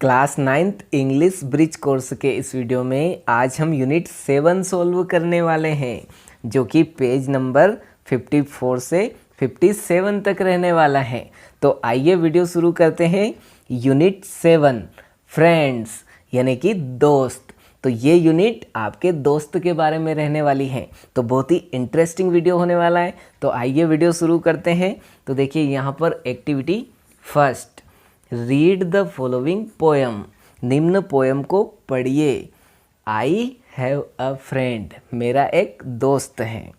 Class 9th English bridge course के इस video में आज हम यूनिट 7 सॉल्व करने वाले हैं, जो कि पेज नंबर 54 से 57 तक रहने वाला है। तो आइए वीडियो शुरू करते हैं। यूनिट 7 फ्रेंड्स यानी कि दोस्त। तो ये यूनिट आपके दोस्त के बारे में रहने वाली है, तो बहुत ही इंटरेस्टिंग वीडियो होने वाला है। तो आइए वीडियो शुरू करते हैं। तो देखिए यहाँ पर activity first, read the following poem. निम्न पोएम को पढ़िए। आई हैव अ फ्रेंड, मेरा एक दोस्त है।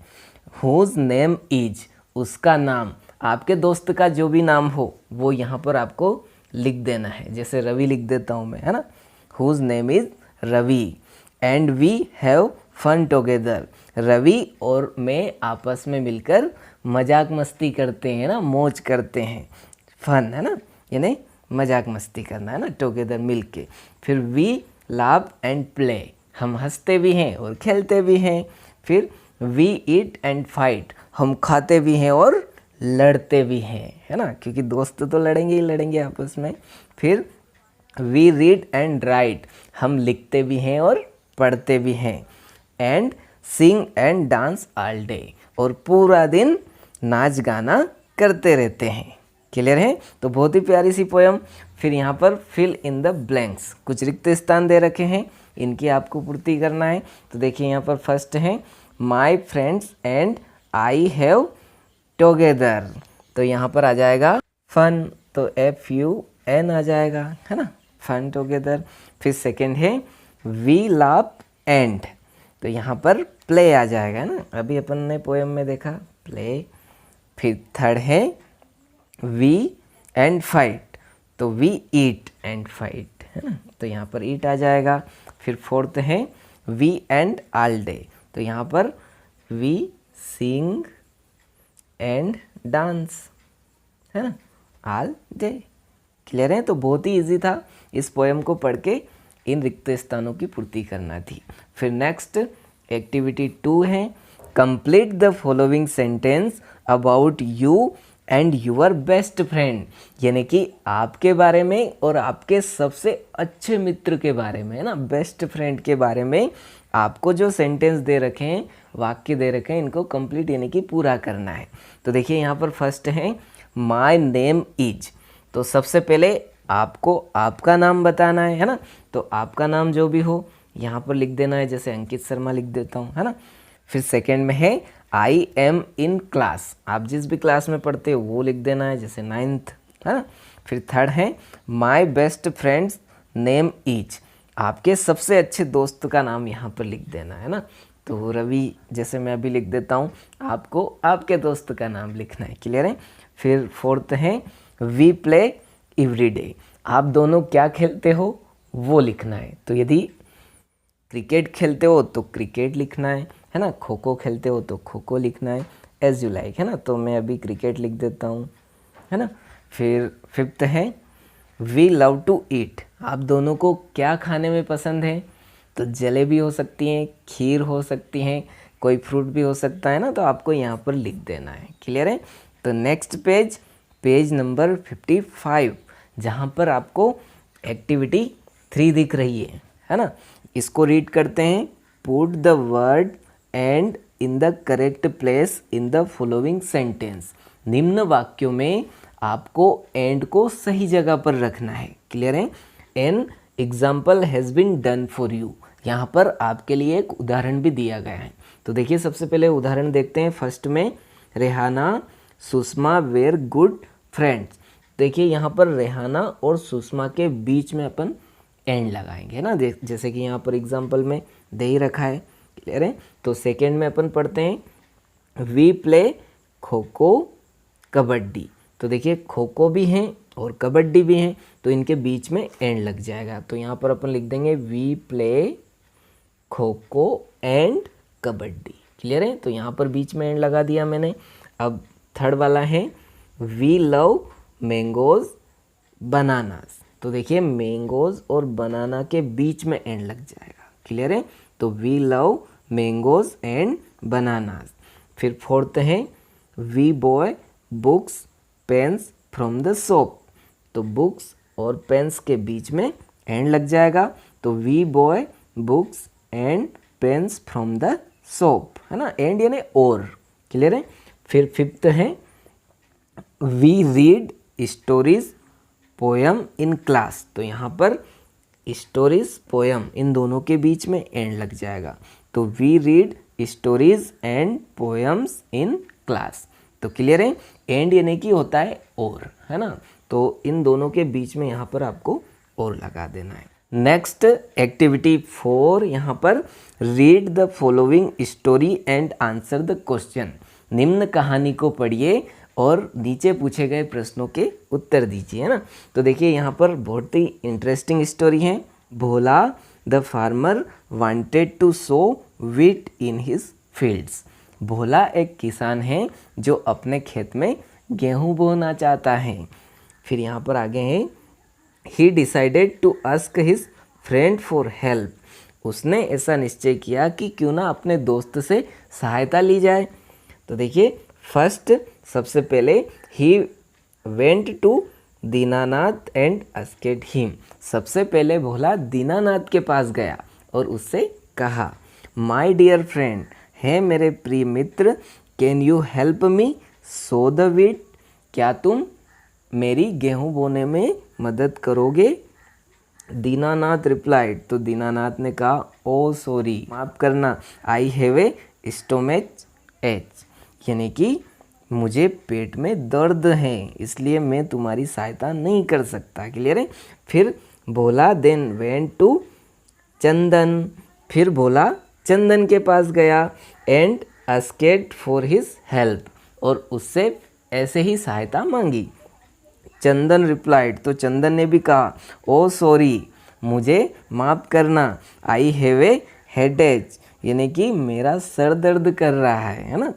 हुज नेम इज, उसका नाम, आपके दोस्त का जो भी नाम हो वो यहाँ पर आपको लिख देना है। जैसे रवि लिख देता हूँ मैं, है ना। Whose name is Ravi and we have fun together. Ravi और मैं आपस में मिलकर मजाक मस्ती करते हैं ना, मौज करते हैं। फन है ना, यानी मजाक मस्ती करना है ना, टुगेदर मिल के। फिर वी लाव एंड प्ले, हम हंसते भी हैं और खेलते भी हैं। फिर वी ईट एंड फाइट, हम खाते भी हैं और लड़ते भी हैं, है ना, क्योंकि दोस्त तो लड़ेंगे ही लड़ेंगे आपस में। फिर वी रीड एंड राइट, हम लिखते भी हैं और पढ़ते भी हैं। And sing and dance all day, और पूरा दिन नाच गाना करते रहते हैं। क्लियर है। तो बहुत ही प्यारी सी पोएम। फिर यहाँ पर फिल इन द ब्लैंक्स, कुछ रिक्त स्थान दे रखे हैं, इनकी आपको पूर्ति करना है। तो देखिए यहाँ पर फर्स्ट है my friends and I have together, तो यहाँ पर आ जाएगा फन, तो FUN आ जाएगा, है ना, फन टुगेदर। फिर सेकेंड है वी लाव एंड, तो यहाँ पर प्ले आ जाएगा ना, अभी अपन ने पोएम में देखा प्ले। फिर थर्ड है वी एंड फाइट, तो वी ईट एंड फाइट, है ना, तो यहाँ पर ईट आ जाएगा। फिर फोर्थ है वी एंड ऑल डे, तो यहाँ पर वी सिंग एंड डांस, है ना, ऑल डे। क्लियर है। तो बहुत ही इजी था, इस पोएम को पढ़ के इन रिक्त स्थानों की पूर्ति करना थी। फिर नेक्स्ट एक्टिविटी 2 है complete the following sentence about you and your best friend, यानी कि आपके बारे में और आपके सबसे अच्छे मित्र के बारे में, है ना, बेस्ट फ्रेंड के बारे में आपको जो सेंटेंस दे रखे हैं, वाक्य दे रखे हैं, इनको कंप्लीट यानी कि पूरा करना है। तो देखिए यहाँ पर फर्स्ट है माय नेम इज, तो सबसे पहले आपको आपका नाम बताना है ना, तो आपका नाम जो भी हो यहाँ पर लिख देना है, जैसे अंकित शर्मा लिख देता हूँ, है ना। फिर सेकेंड में है आई एम इन क्लास, आप जिस भी क्लास में पढ़ते हो वो लिख देना है, जैसे 9th, है ना। फिर थर्ड है my best friends name is, आपके सबसे अच्छे दोस्त का नाम यहाँ पर लिख देना है ना, तो रवि जैसे मैं अभी लिख देता हूँ, आपको आपके दोस्त का नाम लिखना है। क्लियर है। फिर फोर्थ है वी प्ले एवरी डे, आप दोनों क्या खेलते हो वो लिखना है, तो यदि क्रिकेट खेलते हो तो क्रिकेट लिखना है ना, खो खो खेलते हो तो खो खो लिखना है, एज यू लाइक, है ना, तो मैं अभी क्रिकेट लिख देता हूँ, है ना। फिर फिफ्थ है वी लव टू ईट, आप दोनों को क्या खाने में पसंद है, तो जलेबी हो सकती हैं, खीर हो सकती हैं, कोई फ्रूट भी हो सकता है ना, तो आपको यहाँ पर लिख देना है। क्लियर है। तो नेक्स्ट पेज नंबर 55, जहाँ पर आपको एक्टिविटी 3 दिख रही है ना, इसको रीड करते हैं। Put the word and in the correct place in the following sentence, निम्न वाक्यों में आपको एंड को सही जगह पर रखना है। क्लियर है। An example has been done for you, यहाँ पर आपके लिए एक उदाहरण भी दिया गया है। तो देखिए सबसे पहले उदाहरण देखते हैं। फर्स्ट में Rehana Sushma were good friends, देखिए यहाँ पर रेहाना और सुषमा के बीच में अपन एंड लगाएंगे ना, जैसे कि यहाँ पर एग्जाम्पल में दे ही रखा है। क्लियर है। तो सेकेंड में अपन पढ़ते हैं वी प्ले खो खो कबड्डी, तो देखिए खो खो भी हैं और कबड्डी भी हैं, तो इनके बीच में एंड लग जाएगा, तो यहाँ पर अपन लिख देंगे we play kho kho and kabaddi. Clear है। तो यहाँ पर बीच में एंड लगा दिया मैंने। अब थर्ड वाला है वी लव मैंगोज बनानास, तो देखिए मैंगोज और बनाना के बीच में एंड लग जाएगा। क्लियर है। तो we love mangoes and bananas. फिर फोर्थ है we buy books pens from the shop, तो बुक्स और पेन्स के बीच में एंड लग जाएगा। तो we buy books and pens from the shop, है ना, एंड यानी और, क्लियर है। फिर फिफ्थ है we read stories poem in class. तो यहाँ पर स्टोरीज पोयम इन दोनों के बीच में एंड लग जाएगा। तो we read stories and poems in class. तो क्लियर है, एंड यानी कि होता है और, है ना, तो इन दोनों के बीच में यहाँ पर आपको और लगा देना है। नेक्स्ट एक्टिविटी 4, यहाँ पर read the following story and answer the question. निम्न कहानी को पढ़िए और नीचे पूछे गए प्रश्नों के उत्तर दीजिए, है ना। तो देखिए यहाँ पर बहुत ही इंटरेस्टिंग स्टोरी है। Bhola the farmer wanted to sow wheat in his fields. Bhola एक किसान है जो अपने खेत में गेहूं बोना चाहता है। फिर यहाँ पर आगे है he decided to ask his friend for help. उसने ऐसा निश्चय किया कि क्यों ना अपने दोस्त से सहायता ली जाए। तो देखिए फर्स्ट सबसे पहले he went to Dinanath and asked him. सबसे पहले भोला दीनानाथ के पास गया और उससे कहा माय डियर फ्रेंड, है मेरे प्रिय मित्र, can you help me sow the wheat. क्या तुम मेरी गेहूं बोने में मदद करोगे। दीनानाथ रिप्लाइड। तो दीनानाथ ने कहा ओ सॉरी, माफ़ करना, I have a stomach ache, यानी कि मुझे पेट में दर्द है इसलिए मैं तुम्हारी सहायता नहीं कर सकता। क्लियर है। फिर बोला देन वेंट टू चंदन। फिर बोला चंदन के पास गया and asked for his help, और उससे ऐसे ही सहायता मांगी। चंदन रिप्लाइड। तो चंदन ने भी कहा ओ सॉरी, मुझे माफ़ करना, आई हैव ए हेडेक, यानी कि मेरा सर दर्द कर रहा है ना,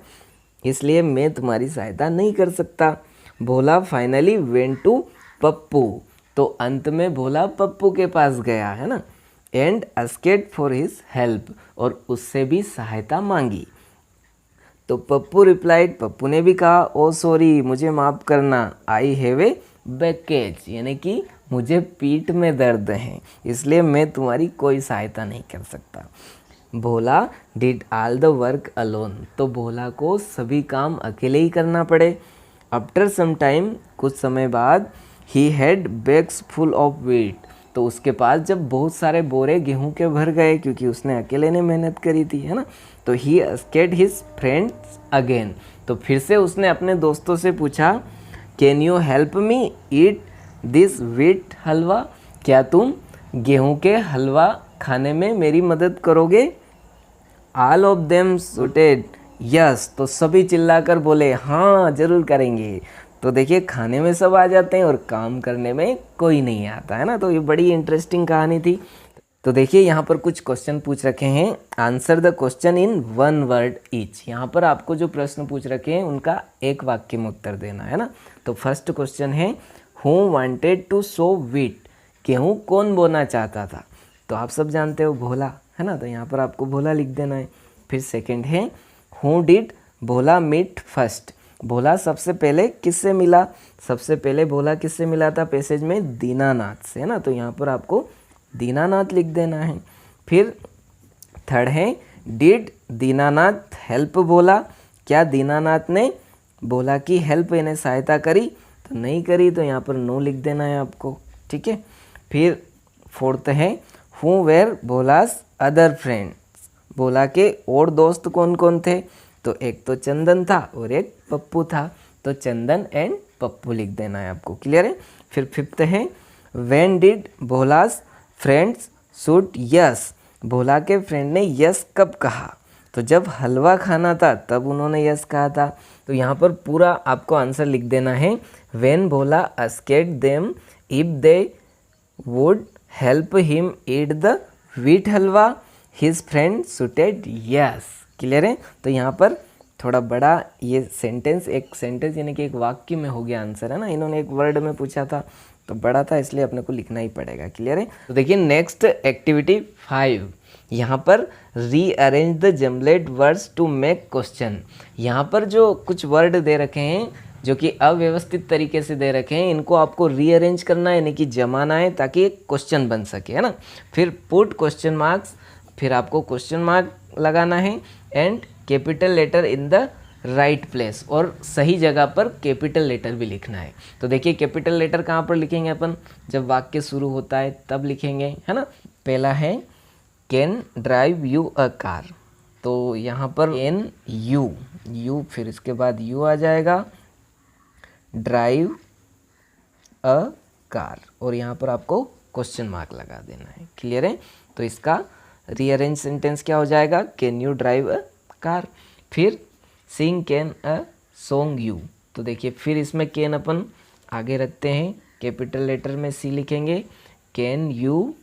इसलिए मैं तुम्हारी सहायता नहीं कर सकता। भोला फाइनली वेंट टू पप्पू। तो अंत में भोला पप्पू के पास गया, है ना, and asked for his help, और उससे भी सहायता मांगी। तो पप्पू रिप्लाइड। पप्पू ने भी कहा ओ सॉरी, मुझे माफ़ करना, आई हैव ए बैकेज, यानी कि मुझे पीठ में दर्द है इसलिए मैं तुम्हारी कोई सहायता नहीं कर सकता। Bhola did all the work alone. तो भोला को सभी काम अकेले ही करना पड़े। आफ्टर सम टाइम, कुछ समय बाद, he had bags full of wheat. तो उसके पास जब बहुत सारे बोरे गेहूं के भर गए, क्योंकि उसने अकेले ने मेहनत करी थी, है ना, तो he asked his friends again. तो फिर से उसने अपने दोस्तों से पूछा can you help me eat this wheat halwa. क्या तुम गेहूं के हलवा खाने में मेरी मदद करोगे। All of them shooted yes. तो सभी चिल्लाकर बोले हाँ जरूर करेंगे। तो देखिए खाने में सब आ जाते हैं और काम करने में कोई नहीं आता, है ना। तो ये बड़ी इंटरेस्टिंग कहानी थी। तो देखिए यहाँ पर कुछ क्वेश्चन पूछ रखे हैं, answer the question in 1 word each. यहाँ पर आपको जो प्रश्न पूछ रखे हैं उनका एक वाक्य में उत्तर देना है ना। तो फर्स्ट क्वेश्चन है who wanted to sow wheat. गेहूँ कौन बोना चाहता था। तो आप सब जानते हो भोला, है ना, तो यहाँ पर आपको भोला लिख देना है। फिर सेकंड है who did Bhola meet first. Bhola सबसे पहले किससे मिला। सबसे पहले भोला किससे मिला था पैसेज में, दीनानाथ से, है ना, तो यहाँ पर आपको दीनानाथ लिख देना है। फिर थर्ड है डिड दीनानाथ हेल्प भोला। क्या दीनानाथ ने भोला की हेल्प यानी सहायता करी। तो नहीं करी, तो यहाँ पर नो लिख देना है आपको, ठीक है। फिर फोर्थ है हु वेर भोलास अदर फ्रेंड्स। भोला के और दोस्त कौन कौन थे। तो एक तो चंदन था और एक पप्पू था, तो चंदन एंड पप्पू लिख देना है आपको, क्लियर है। फिर फिफ्थ है when did Bhola's friends shout yes. Bhola के फ्रेंड ने यस कब कहा। तो जब हलवा खाना था तब उन्होंने यस कहा था। तो यहाँ पर पूरा आपको आंसर लिख देना है when Bhola asked them if they would help him eat the wheat halwa his friend shouted yes. Clear है। तो यहाँ पर थोड़ा बड़ा ये सेंटेंस, एक सेंटेंस यानी कि एक वाक्य में हो गया आंसर, है ना। इन्होंने एक वर्ड में पूछा था तो बड़ा था इसलिए अपने को लिखना ही पड़ेगा, क्लियर है। तो देखिए नेक्स्ट एक्टिविटी 5, यहाँ पर rearrange the jumbled words to make question. यहाँ पर जो कुछ वर्ड दे रखे हैं जो कि अव्यवस्थित तरीके से दे रखे हैं, इनको आपको रीअरेंज करना है, यानी कि जमाना है ताकि एक क्वेश्चन बन सके, है ना। फिर पुट क्वेश्चन मार्क्स, फिर आपको क्वेश्चन मार्क लगाना है and capital letter in the right place, और सही जगह पर कैपिटल लेटर भी लिखना है। तो देखिए कैपिटल लेटर कहाँ पर लिखेंगे अपन, जब वाक्य शुरू होता है तब लिखेंगे, है ना। पहला है can drive you a car, तो यहाँ पर एन यू फिर इसके बाद यू आ जाएगा, ड्राइव अ कार, और यहाँ पर आपको क्वेश्चन मार्क लगा देना है। क्लियर है। तो इसका रीअरेंज सेंटेंस क्या हो जाएगा, can you drive a car. फिर सिंग कैन अ सॉन्ग यू, तो देखिए फिर इसमें कैन अपन आगे रखते हैं, कैपिटल लेटर में सी लिखेंगे, can you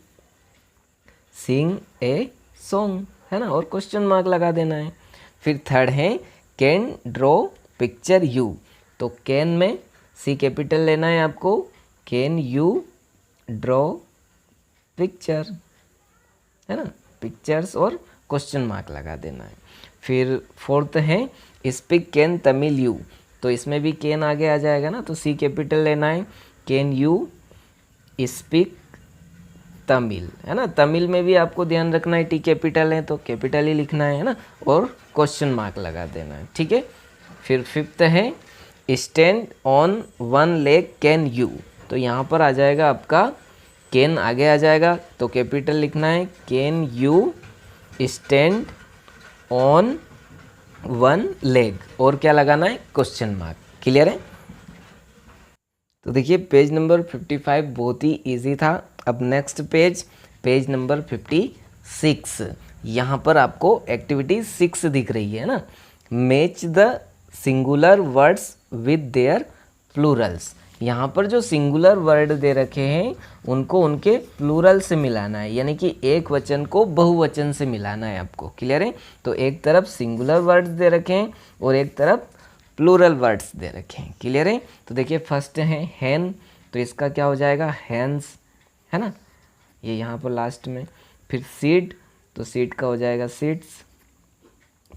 sing a song, है ना, और क्वेश्चन मार्क लगा देना है। फिर थर्ड है कैन ड्रॉ पिक्चर यू, तो कैन में सी कैपिटल लेना है आपको, कैन यू ड्रॉ पिक्चर, है ना, पिक्चर्स और क्वेश्चन मार्क लगा देना है। फिर फोर्थ है स्पीक कैन तमिल यू, तो इसमें भी कैन आगे आ जाएगा ना, तो सी कैपिटल लेना है, कैन यू स्पीक तमिल, है ना। तमिल में भी आपको ध्यान रखना है टी कैपिटल है तो कैपिटल ही लिखना है ना, और क्वेश्चन मार्क लगा देना है, ठीक है। फिर फिफ्थ है stand on one leg can you, तो यहाँ पर आ जाएगा आपका कैन आगे आ जाएगा, तो कैपिटल लिखना है, can you stand on one leg, और क्या लगाना है, क्वेश्चन मार्क। क्लियर है। तो देखिए पेज नंबर 55 बहुत ही इजी था। अब नेक्स्ट पेज नंबर 56, यहाँ पर आपको एक्टिविटी 6 दिख रही है ना, match the singular words with their Plurals. यहाँ पर जो सिंगुलर वर्ड दे रखे हैं उनको उनके प्लूरल से मिलाना है, यानी कि एक वचन को बहुवचन से मिलाना है आपको। क्लियर है। तो एक तरफ सिंगुलर वर्ड्स दे रखे हैं और एक तरफ प्लूरल वर्ड्स दे रखे हैं। क्लियर है। तो देखिए फर्स्ट है हैन, तो इसका क्या हो जाएगा, हैंड्स, है ना, ये यहाँ पर लास्ट में। फिर सीड, तो सीड का हो जाएगा सीड्स।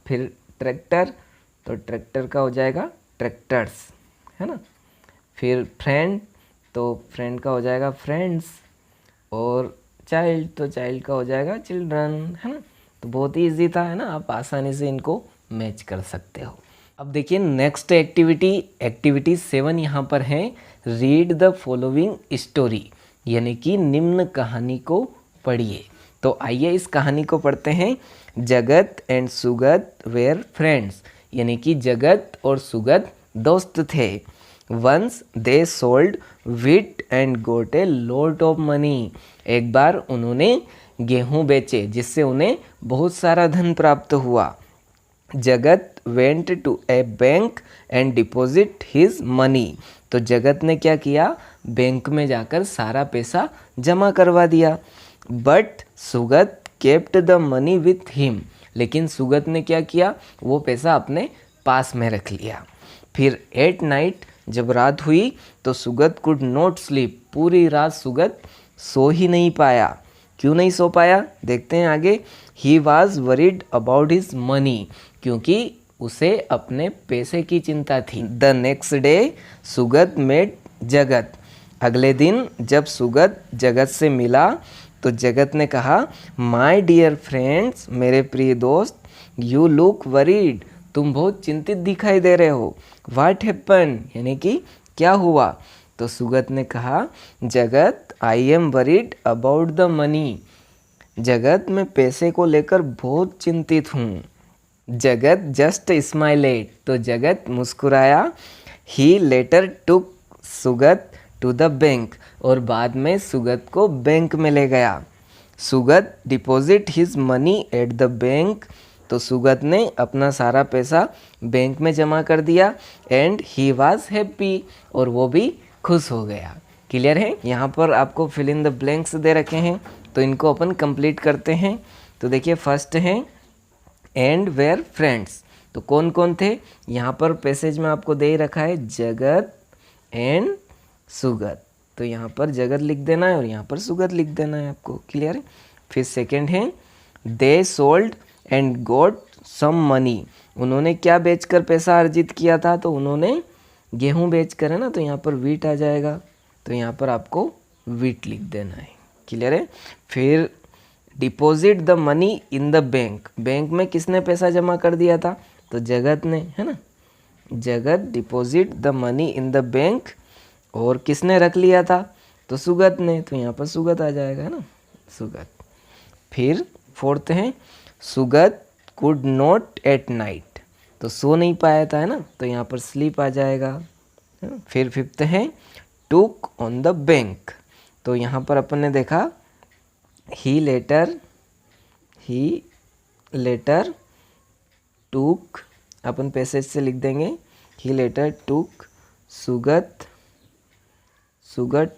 फिर ट्रैक्टर, तो ट्रैक्टर का हो जाएगा ट्रैक्टर्स, है ना। फिर फ्रेंड, तो फ्रेंड का हो जाएगा फ्रेंड्स। और चाइल्ड, तो चाइल्ड का हो जाएगा चिल्ड्रन, है ना। तो बहुत ही ईजी था, है ना, आप आसानी से इनको मैच कर सकते हो। अब देखिए नेक्स्ट एक्टिविटी 7 यहाँ पर है, रीड द फॉलोइंग स्टोरी, यानी कि निम्न कहानी को पढ़िए। तो आइए इस कहानी को पढ़ते हैं। जगत एंड सुगत वेयर फ्रेंड्स, यानी कि जगत और सुगत दोस्त थे। Once they sold wheat and got a lot of money, एक बार उन्होंने गेहूं बेचे जिससे उन्हें बहुत सारा धन प्राप्त हुआ। Jagat went to a bank and deposit his money, तो जगत ने क्या किया, बैंक में जाकर सारा पैसा जमा करवा दिया। But Sugat kept the money with him, लेकिन सुगत ने क्या किया, वो पैसा अपने पास में रख लिया। फिर एट नाइट, जब रात हुई तो सुगत कुड नॉट स्लीप, पूरी रात सुगत सो ही नहीं पाया। क्यों नहीं सो पाया, देखते हैं आगे। He was worried about his money, क्योंकि उसे अपने पैसे की चिंता थी। The next day Sugat met Jagat, अगले दिन जब सुगत जगत से मिला तो जगत ने कहा, माय डियर फ्रेंड्स, मेरे प्रिय दोस्त, यू लुक वरीड, तुम बहुत चिंतित दिखाई दे रहे हो। व्हाट हैपन, यानी कि क्या हुआ। तो सुगत ने कहा, जगत I am worried about the money, जगत मैं पैसे को लेकर बहुत चिंतित हूँ। जगत जस्ट स्माइलेड, तो जगत मुस्कुराया। He later took Sugat to the bank, और बाद में सुगत को बैंक में ले गया। Sugat deposit his money at the bank, तो सुगत ने अपना सारा पैसा बैंक में जमा कर दिया। एंड ही वॉज हैप्पी, और वो भी खुश हो गया। क्लियर है। यहाँ पर आपको फिल इन द ब्लैंक्स दे रखे हैं, तो इनको अपन कंप्लीट करते हैं। तो देखिए फर्स्ट है एंड वेयर फ्रेंड्स, तो कौन कौन थे, यहाँ पर पैसेज में आपको दे ही रखा है जगत एंड सुगत, तो यहाँ पर जगत लिख देना है और यहाँ पर सुगत लिख देना है आपको। क्लियर है। फिर सेकंड है they sold and got some money, उन्होंने क्या बेचकर पैसा अर्जित किया था, तो उन्होंने गेहूँ बेच कर है ना, तो यहाँ पर वीट आ जाएगा, तो यहाँ पर आपको वीट लिख देना है। क्लियर है। फिर deposit the money in the bank, bank में किसने पैसा जमा कर दिया था, तो जगत ने, है ना। जगत deposit the money in the bank, और किसने रख लिया था, तो सुगत ने, तो यहाँ पर सुगत आ जाएगा, है ना, सुगत। फिर फोर्थ है Sugat could not eat night, तो सो नहीं पाया था, है ना, तो यहाँ पर स्लीप आ जाएगा। फिर फिफ्थ है टुक ऑन द बैंक, तो यहाँ पर अपन ने देखा ही लेटर टुक, अपन पैसेज से लिख देंगे he later took Sugat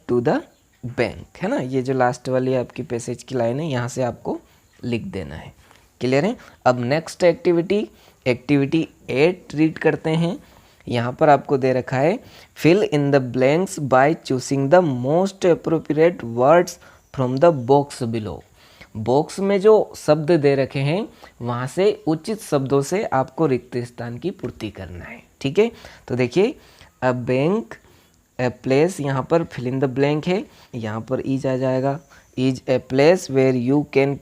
to the bank, है ना। ये जो लास्ट वाली आपकी पैसेज की लाइन है, यहाँ से आपको लिख देना है। क्लियर है। अब नेक्स्ट एक्टिविटी 8 रीड करते हैं। यहाँ पर आपको दे रखा है fill in the blanks by choosing the most appropriate words from the box below. Box में जो शब्द दे रखे हैं वहाँ से उचित शब्दों से आपको रिक्त स्थान की पूर्ति करना है। ठीक है, तो देखिए अ बैंक, ए प्लेस, यहाँ पर फिल इन द ब्लैंक है, यहाँ पर इज आ जाएगा, is a place where you can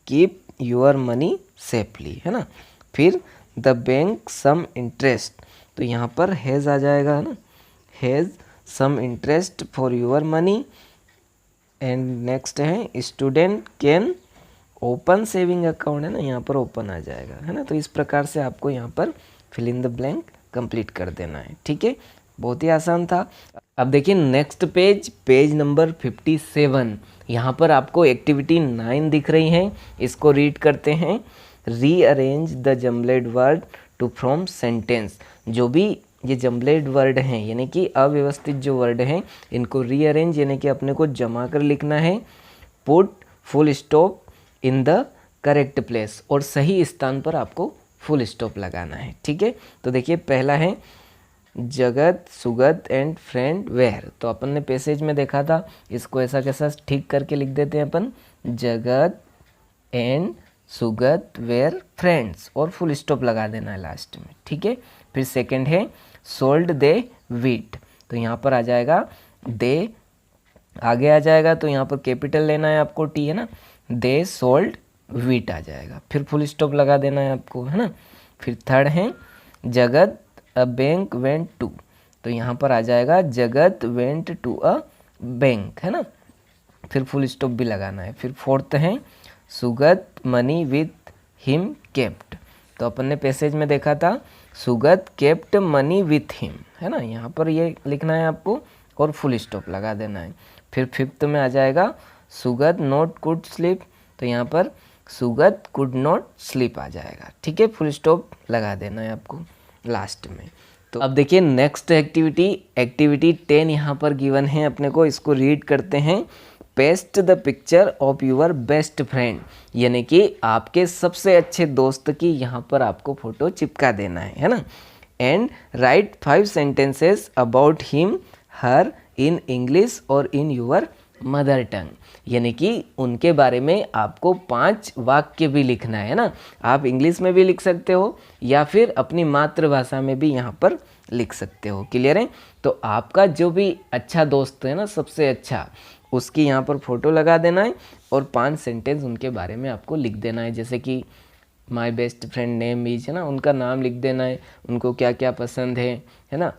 keep your money safely, है ना। फिर द बैंक सम इंटरेस्ट, तो यहाँ पर हैज़ आ जाएगा, है ना, has some interest for your money. And next है student can open saving account, है ना, यहाँ पर ओपन आ जाएगा, है ना। तो इस प्रकार से आपको यहाँ पर fill in the blank complete कर देना है। ठीक है, बहुत ही आसान था। अब देखिए नेक्स्ट पेज नंबर 57, यहाँ पर आपको एक्टिविटी 9 दिख रही है, इसको रीड करते हैं। Rearrange the jumbled word to form sentence. जो भी ये जम्बलेड वर्ड हैं यानी कि अव्यवस्थित जो वर्ड हैं, इनको रीअरेंज यानी कि अपने को जमा कर लिखना है। Put full stop in the correct place, और सही स्थान पर आपको फुल स्टॉप लगाना है। ठीक है, तो देखिए पहला है जगत सुगत एंड फ्रेंड वेयर, तो अपन ने पैसेज में देखा था, इसको ऐसा कैसा ठीक करके लिख देते हैं अपन, जगत एंड सुगत वेयर फ्रेंड्स, और फुल स्टॉप लगा देना है लास्ट में। ठीक है, फिर सेकंड है सोल्ड दे वीट, तो यहाँ पर आ जाएगा दे, आगे आ जाएगा तो यहाँ पर कैपिटल लेना है आपको, टी, है ना, दे सोल्ड वीट आ जाएगा, फिर फुल स्टॉप लगा देना है आपको, है ना। फिर थर्ड है जगत अ बैंक वेंट टू, तो यहाँ पर आ जाएगा जगत वेंट टू अ बैंक, है ना, फिर फुल स्टॉप भी लगाना है। फिर फोर्थ है Sugat money with him kept, तो अपन ने पैसेज में देखा था Sugat kept money with him, है ना, यहाँ पर ये लिखना है आपको और फुल स्टॉप लगा देना है। फिर फिफ्थ में आ जाएगा सुगत नॉट कुड स्लीप, तो यहाँ पर सुगत कुड नॉट स्लीप आ जाएगा। ठीक है, फुल स्टॉप लगा देना है आपको लास्ट में। तो अब देखिए नेक्स्ट एक्टिविटी 10 यहाँ पर गिवन है अपने को, इसको रीड करते हैं। Paste the picture of your best friend, यानी कि आपके सबसे अच्छे दोस्त की यहाँ पर आपको फोटो चिपका देना है ना। And right 5 sentences about him her in English और इन योर मदर टंग, यानी कि उनके बारे में आपको 5 वाक्य भी लिखना है ना। आप इंग्लिश में भी लिख सकते हो या फिर अपनी मातृभाषा में भी यहाँ पर लिख सकते हो। क्लियर है, तो आपका जो भी अच्छा दोस्त है ना, सबसे अच्छा, उसकी यहाँ पर फोटो लगा देना है और 5 सेंटेंस उनके बारे में आपको लिख देना है। जैसे कि my best friend name is, है ना, उनका नाम लिख देना है, उनको क्या क्या पसंद है ना,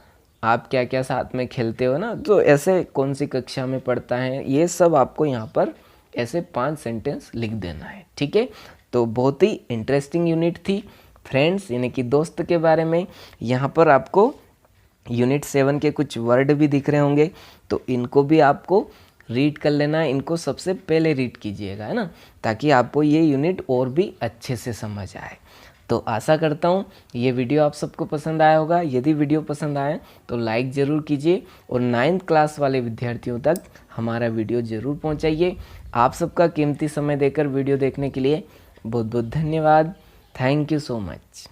आप क्या क्या साथ में खेलते हो ना, तो ऐसे कौन सी कक्षा में पढ़ता है, ये सब आपको यहाँ पर ऐसे 5 सेंटेंस लिख देना है। ठीक है, तो बहुत ही इंटरेस्टिंग यूनिट थी फ्रेंड्स, यानी कि दोस्त के बारे में। यहाँ पर आपको यूनिट 7 के कुछ वर्ड भी दिख रहे होंगे, तो इनको भी आपको रीड कर लेना है, इनको सबसे पहले रीड कीजिएगा, है ना, ताकि आपको ये यूनिट और भी अच्छे से समझ आए। तो आशा करता हूँ ये वीडियो आप सबको पसंद आया होगा। यदि वीडियो पसंद आए तो लाइक ज़रूर कीजिए और 9th क्लास वाले विद्यार्थियों तक हमारा वीडियो ज़रूर पहुँचाइए। आप सबका कीमती समय देकर वीडियो देखने के लिए बहुत बहुत धन्यवाद। Thank you so much.